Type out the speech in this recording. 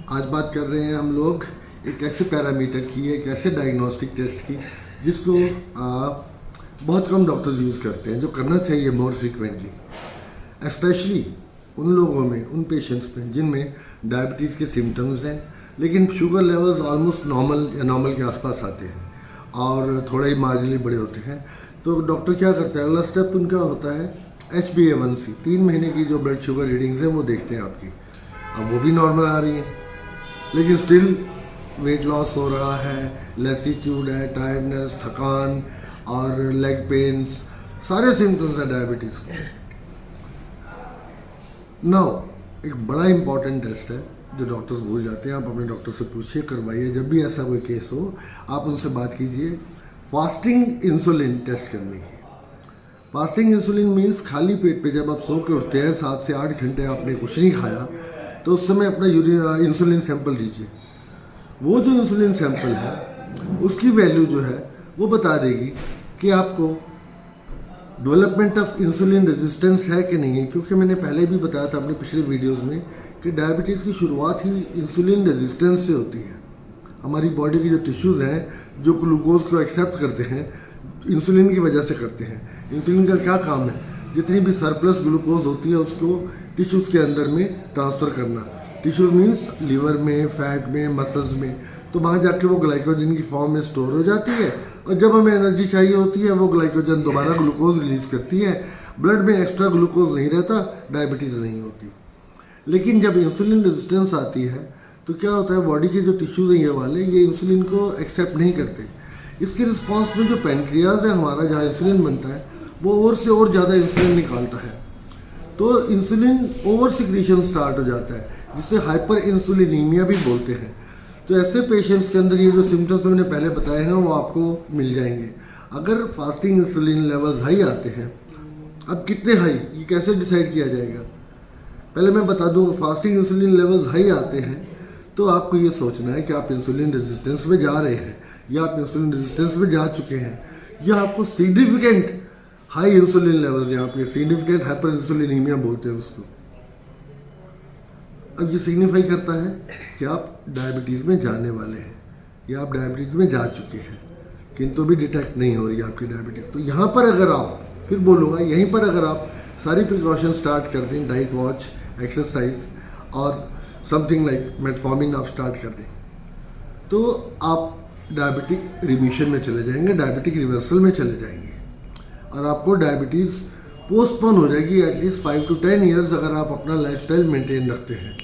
आज बात कर रहे हैं हम लोग एक ऐसे पैरामीटर की, एक ऐसे डायग्नोस्टिक टेस्ट की जिसको बहुत कम डॉक्टर्स यूज़ करते हैं, जो करना चाहिए मोर फ्रिक्वेंटली, स्पेशली उन लोगों में, उन पेशेंट्स में जिनमें डायबिटीज़ के सिम्टम्स हैं लेकिन शुगर लेवल्स ऑलमोस्ट नॉर्मल या नॉर्मल के आसपास आते हैं और थोड़ा ही मार्जिनली बड़े होते हैं। तो डॉक्टर क्या करता है, अगला स्टेप उनका होता है HbA1c, 3 महीने की जो ब्लड शुगर रीडिंग्स हैं वो देखते हैं आपकी। अब वो भी नॉर्मल आ रही है लेकिन स्टिल वेट लॉस हो रहा है, लेसीट्यूड है, टायर्डनेस, थकान और लेग पेन्स, सारे सिम्टम्स हैं डायबिटीज़ के। नाउ एक बड़ा इंपॉर्टेंट टेस्ट है जो डॉक्टर्स भूल जाते हैं, आप अपने डॉक्टर से पूछिए, करवाइए। जब भी ऐसा कोई केस हो आप उनसे बात कीजिए फास्टिंग इंसुलिन टेस्ट करने की। फास्टिंग इंसुलिन मीन्स खाली पेट पे जब आप सो के उठते हैं, 7 से 8 घंटे आपने कुछ नहीं खाया, तो उस समय अपना इंसुलिन सैंपल लीजिए। वो जो इंसुलिन सैंपल है उसकी वैल्यू जो है वो बता देगी कि आपको डेवलपमेंट ऑफ इंसुलिन रेजिस्टेंस है कि नहीं है। क्योंकि मैंने पहले भी बताया था अपने पिछले वीडियोस में कि डायबिटीज़ की शुरुआत ही इंसुलिन रेजिस्टेंस से होती है। हमारी बॉडी की जो टिश्यूज़ हैं जो ग्लूकोज को एक्सेप्ट करते हैं, इंसुलिन की वजह से करते हैं। इंसुलिन का क्या काम है, जितनी भी सरप्लस ग्लूकोज होती है उसको टिश्यूज़ के अंदर में ट्रांसफ़र करना। टिश्यूज़ मीन्स लीवर में, फैट में, मसल्स में, तो वहाँ जाके वो ग्लाइकोजन की फॉर्म में स्टोर हो जाती है और जब हमें एनर्जी चाहिए होती है वो ग्लाइकोजन दोबारा ग्लूकोज रिलीज़ करती है। ब्लड में एक्स्ट्रा ग्लूकोज नहीं रहता, डायबिटीज़ नहीं होती। लेकिन जब इंसुलिन रेजिस्टेंस आती है तो क्या होता है, बॉडी के जो टिश्यूज़ हैं ये वाले, ये इंसुलिन को एक्सेप्ट नहीं करते। इसके रिस्पॉन्स में जो पैनक्रियाज है हमारा, जहाँ इंसुलिन बनता है, वो और से और ज़्यादा इंसुलिन निकालता है, तो इंसुलिन ओवर सिक्रीशन स्टार्ट हो जाता है, जिसे हाइपर इंसुलिनीमिया भी बोलते हैं। तो ऐसे पेशेंट्स के अंदर ये जो सिम्टम्स मैंने पहले बताए हैं वो आपको मिल जाएंगे। अगर फास्टिंग इंसुलिन लेवल्स हाई आते हैं, अब कितने हाई ये कैसे डिसाइड किया जाएगा, पहले मैं बता दूँ। फास्टिंग इंसुलिन लेवल्स हाई आते हैं तो आपको ये सोचना है कि आप इंसुलिन रेजिस्टेंस में जा रहे हैं या आप इंसुलिन रेजिस्टेंस में जा चुके हैं, या आपको सिग्निफिकेंट हाई इंसुलिन लेवल्स, यहाँ पे सिग्निफिकेंट हाइपर इंसुलिनीमिया बोलते हैं उसको। अब ये सिग्निफाई करता है कि आप डायबिटीज़ में जाने वाले हैं या आप डायबिटीज़ में जा चुके हैं, किंतु भी डिटेक्ट नहीं हो रही है आपकी डायबिटीज़। तो यहाँ पर अगर आप, फिर बोलूँगा, यहीं पर अगर आप सारी प्रिकॉशन स्टार्ट कर दें, डाइट वॉच, एक्सरसाइज और समथिंग लाइक मेटफॉर्मिन आप स्टार्ट कर दें, तो आप डायबिटिक रिमिशन में चले जाएंगे, डायबिटिक रिवर्सल में चले जाएंगे और आपको डायबिटीज़ पोस्टपोन हो जाएगी एटलीस्ट 5 to 10 ईयर्स, अगर आप अपना लाइफस्टाइल मेंटेन रखते हैं।